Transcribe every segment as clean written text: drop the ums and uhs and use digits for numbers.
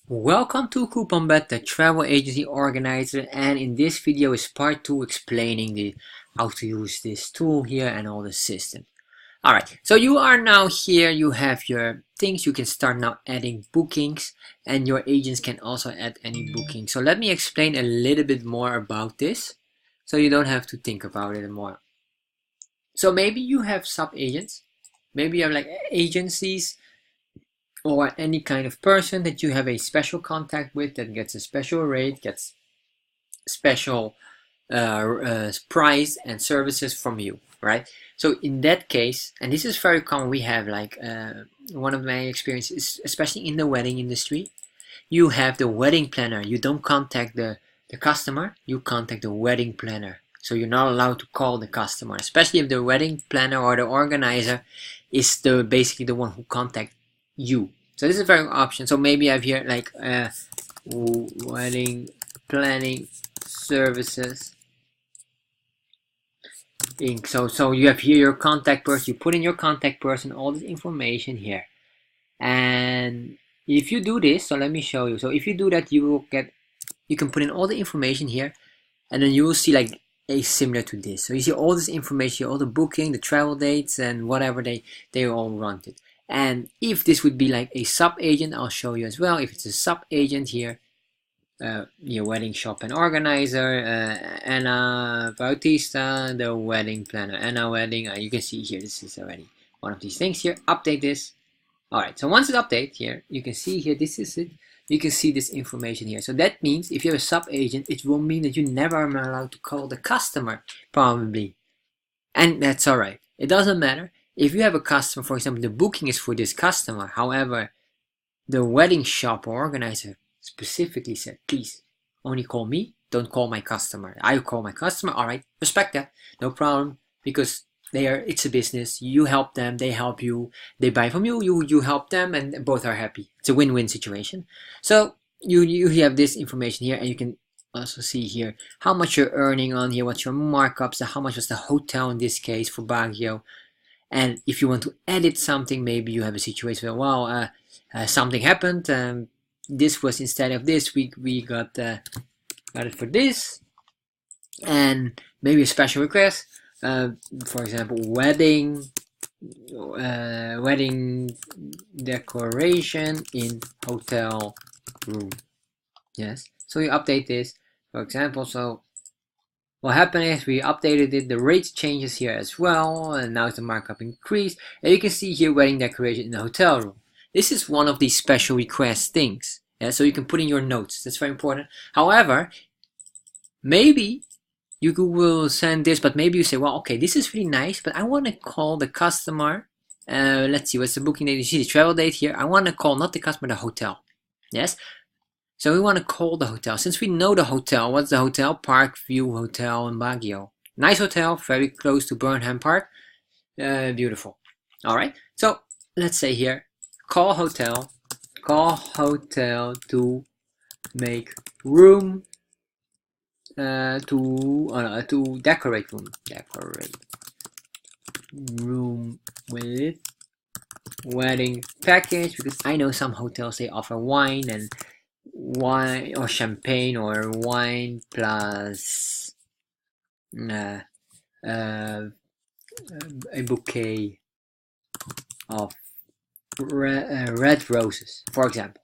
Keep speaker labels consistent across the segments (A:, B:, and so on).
A: Welcome to CouponBet, the travel agency organizer, and in this video is part 2 explaining how to use this tool here and all the system. Alright, so you are now here, you have your things, you can start now adding bookings, and your agents can also add any booking. So let me explain a little bit more about this, so you don't have to think about it more. So maybe you have sub-agents, maybe you have like agencies, or any kind of person that you have a special contact with that gets a special rate, gets special price and services from you, right? So in that case, and this is very common, we have like one of my experiences, especially in the wedding industry, you have the wedding planner. You don't contact the customer, you contact the wedding planner. So you're not allowed to call the customer, especially if the wedding planner or the organizer is basically the one who contact you. So this is a very option. So maybe I have here like wedding planning services Inc. So you have here your contact person. You put in your contact person, all this information here, and if you do this, so let me show you. So if you do that, you can put in all the information here, and then you will see like a similar to this. So you see all this information, all the booking, the travel dates, and whatever they all run it. And if this would be like a sub-agent, I'll show you as well. If it's a sub-agent here, your wedding shop and organizer, Anna Bautista, the wedding planner, Anna wedding. You can see here, this is already one of these things here. Update this. Alright, so once it's updated here, you can see here, this is it. You can see this information here. So that means if you have a sub-agent, it will mean that you never are allowed to call the customer, probably. And that's alright. It doesn't matter. If you have a customer, for example, the booking is for this customer, however, the wedding shop or organizer specifically said, please, only call me, don't call my customer. I call my customer, alright, respect that, no problem, because it's a business, you help them, they help you, they buy from you, you help them, and both are happy. It's a win-win situation. So you have this information here, and you can also see here how much you're earning on here, what's your markups, how much was the hotel in this case for Baguio. And if you want to edit something, maybe you have a situation where, wow, something happened. This was instead of this, we got it for this, and maybe a special request. For example, wedding decoration in hotel room. Yes. So you update this, for example. So what happened is we updated it, the rates changes here as well, and now the markup increased. And you can see here wedding decoration in the hotel room. This is one of these special request things. Yeah, so you can put in your notes. That's very important. However, maybe you will send this, but maybe you say, well, okay, this is really nice, but I want to call the customer. Let's see, what's the booking date? You see the travel date here. I want to call not the customer, the hotel. Yes. So we want to call the hotel. Since we know the hotel, what's the hotel? Parkview Hotel in Baguio. Nice hotel, very close to Burnham Park. Beautiful. All right. So let's say here, call hotel to make room to decorate room with wedding package, because I know some hotels they offer wine or champagne or wine plus a bouquet of red roses, for example.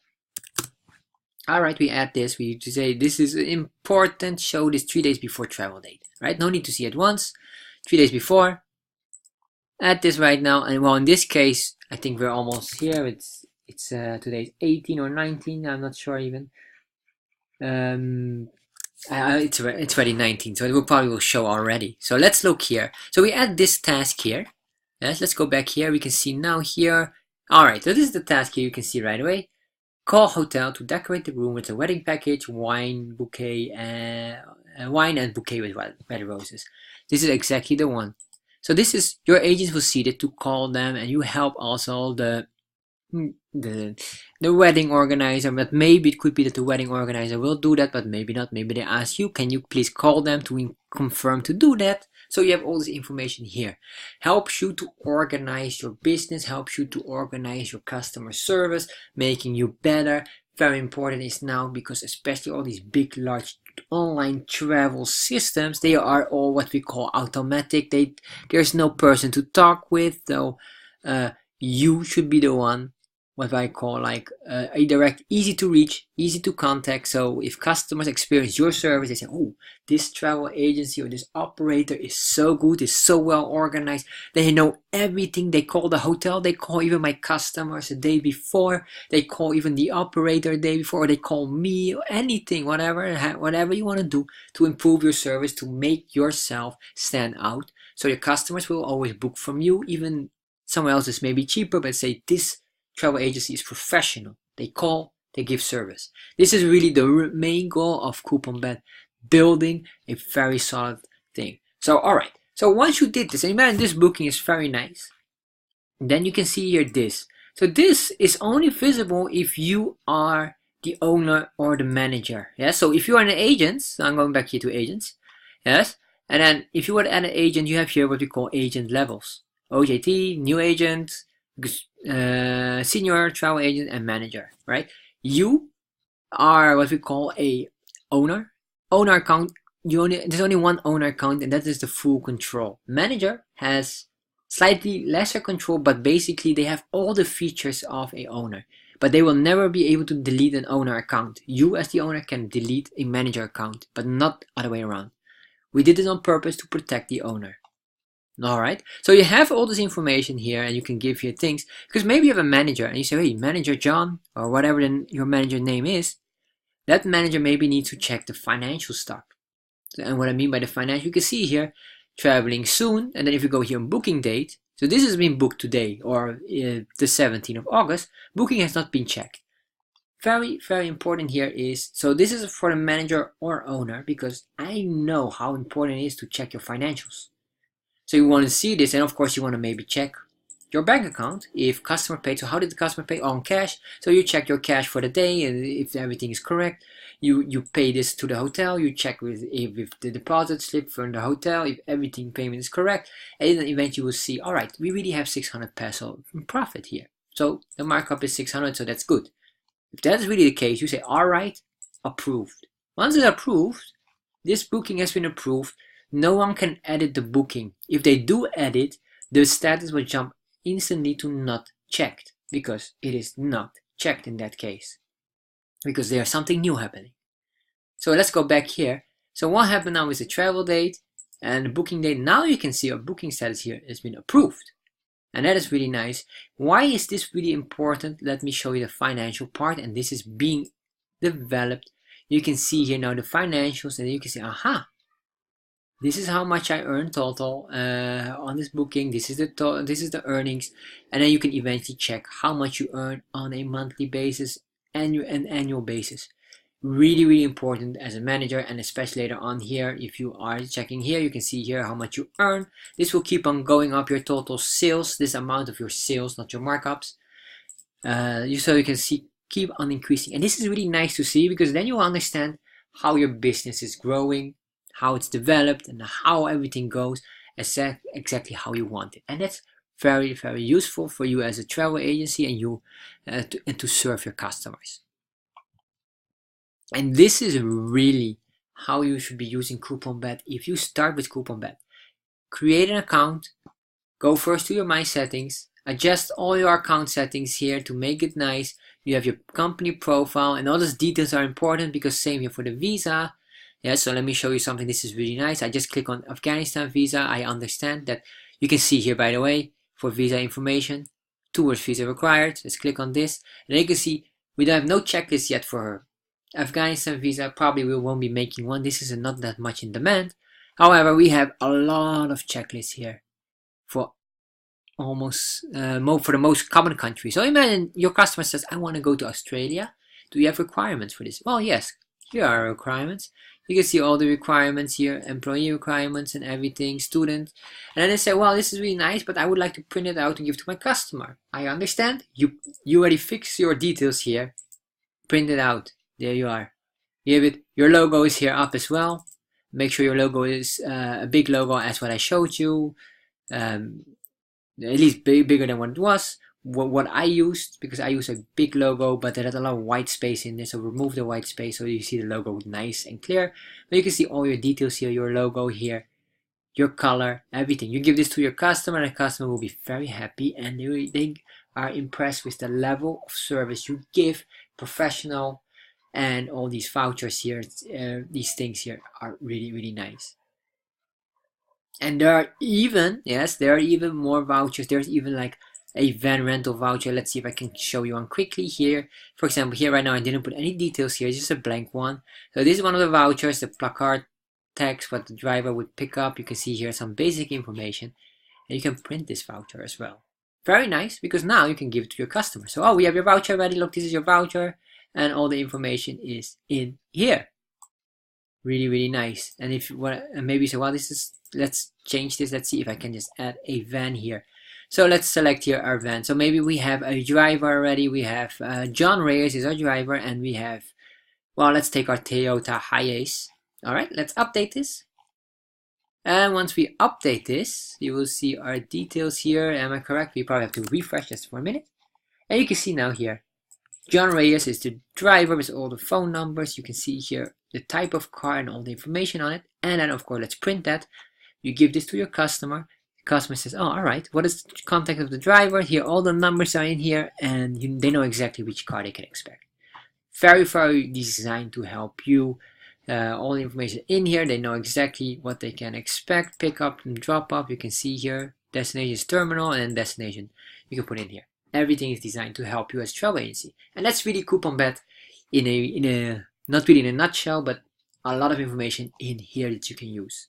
A: Alright, we add this, we say this is important, show this 3 days before travel date, right? No need to see it once, 3 days before. Add this right now, and well, in this case, I think we're almost here. It's today's 18 or 19, I'm not sure even. It's already 19, so it will probably show already. So let's look here. So we add this task here. Yes, let's go back here. We can see now here. Alright, so this is the task here, you can see right away. Call hotel to decorate the room with a wedding package, wine and bouquet with red roses. This is exactly the one. So this is your agents will see that to call them, and you help also the wedding organizer. But maybe it could be that the wedding organizer will do that, but maybe not. Maybe they ask you, can you please call them to confirm to do that? So you have all this information here. Helps you to organize your business, helps you to organize your customer service, making you better, very important is now, because especially all these big, large online travel systems, they are all what we call automatic. There's no person to talk with, so you should be the one, what I call like a direct, easy to reach, easy to contact. So if customers experience your service, they say, oh, this travel agency or this operator is so good, is so well organized, they know everything. They call the hotel, they call even my customers the day before, they call even the operator the day before, or they call me, or anything, whatever you want to do to improve your service, to make yourself stand out. So your customers will always book from you. Even someone else is maybe cheaper, but say this travel agency is professional. They call, they give service. This is really the main goal of CouponBet, building a very solid thing. So alright, so once you did this, and imagine this booking is very nice, then you can see here this. So this is only visible if you are the owner or the manager. Yes, so if you are an agent, so I'm going back here to agents. Yes, and then if you are an agent, you have here what we call agent levels. OJT, new agent, senior travel agent, and manager, right? You are what we call a owner account. There's only one owner account, and that is the full control. Manager has slightly lesser control, but basically they have all the features of a owner, but they will never be able to delete an owner account. You as the owner can delete a manager account, but not the other way around. We did it on purpose to protect the owner. Alright, so you have all this information here, and you can give here things, because maybe you have a manager and you say, hey, manager John, or whatever your manager name is, that manager maybe needs to check the financial stuff. And what I mean by the financial, you can see here, traveling soon, and then if you go here on booking date, so this has been booked today, or the 17th of August, booking has not been checked. Very, very important here is, so this is for the manager or owner, because I know how important it is to check your financials. So you want to see this, and of course you want to maybe check your bank account. If customer paid, so how did the customer pay? On cash. So you check your cash for the day, and if everything is correct, you pay this to the hotel. You check with the deposit slip from the hotel, if everything payment is correct, and then eventually you will see, all right, we really have 600 peso in profit here. So the markup is 600, so that's good. If that is really the case, you say, all right, approved. Once it's approved, this booking has been approved. No one can edit the booking. If they do edit, the status will jump instantly to not checked, because it is not checked in that case, because there's something new happening. So let's go back here. So what happened now is the travel date and the booking date. Now you can see our booking status here has been approved, and that is really nice. Why is this really important? Let me show you the financial part, and this is being developed. You can see here now the financials, and you can see, aha, this is how much I earned total on this booking. This is the earnings, and then you can eventually check how much you earn on a monthly basis and annual basis. Really, really important as a manager, and especially later on here, if you are checking here, you can see here how much you earn. This will keep on going up your total sales, this amount of your sales, not your markups. So you can see keep on increasing, and this is really nice to see, because then you will understand how your business is growing, how it's developed, and how everything goes exactly how you want it. And that's very, very useful for you as a travel agency, and you to serve your customers. And this is really how you should be using CouponBet. If you start with CouponBet, create an account, go first to your My Settings, adjust all your account settings here to make it nice. You have your company profile, and all those details are important, because same here for the visa. Yeah, so let me show you something. This is really nice. I just click on Afghanistan visa. I understand that you can see here, by the way, for visa information, tourist visa required. Let's click on this, and you can see we don't have no checklist yet for her. Afghanistan visa, probably we won't be making one. This is not that much in demand. However, we have a lot of checklists here for almost for the most common countries. So imagine your customer says, I want to go to Australia. Do you have requirements for this? Well, yes, here are requirements. You can see all the requirements here, employee requirements and everything, student. And then they say, well, this is really nice, but I would like to print it out and give to my customer. I understand. You already fix your details here. Print it out. There you are. Your logo is here up as well. Make sure your logo is a big logo as what I showed you. At least bigger than what it was. what I used, because I use a big logo, but there is a lot of white space in there, so remove the white space so you see the logo nice and clear. But you can see all your details here, your logo here, your color, everything. You give this to your customer, and the customer will be very happy, and they are impressed with the level of service you give, professional, and all these vouchers here, these things here are really, really nice. And there are even, yes, there are even more vouchers. There's even like a van rental voucher. Let's see if I can show you one quickly here. For example, here right now I didn't put any details here, it's just a blank one. So this is one of the vouchers, the placard text, what the driver would pick up. You can see here some basic information, and you can print this voucher as well. Very nice, because now you can give it to your customer. So, oh, we have your voucher ready. Look, this is your voucher, and all the information is in here. Really, really nice. And if you want, maybe say, well, this is, let's change this. Let's see if I can just add a van here. So let's select here our van. So maybe we have a driver already. We have John Reyes is our driver, and we have, well, let's take our Toyota Hiace. All right, let's update this. And once we update this, you will see our details here. Am I correct? We probably have to refresh this for a minute. And you can see now here, John Reyes is the driver with all the phone numbers. You can see here the type of car and all the information on it. And then, of course, let's print that. You give this to your customer. The customer says, oh, all right, what is the contact of the driver? Here, all the numbers are in here, and they know exactly which car they can expect. Very, very designed to help you. All the information in here, they know exactly what they can expect. Pick up and drop off. You can see here, destination is terminal, and destination you can put in here. Everything is designed to help you as a travel agency. And that's really CouponBet in a not really in a nutshell, but a lot of information in here that you can use.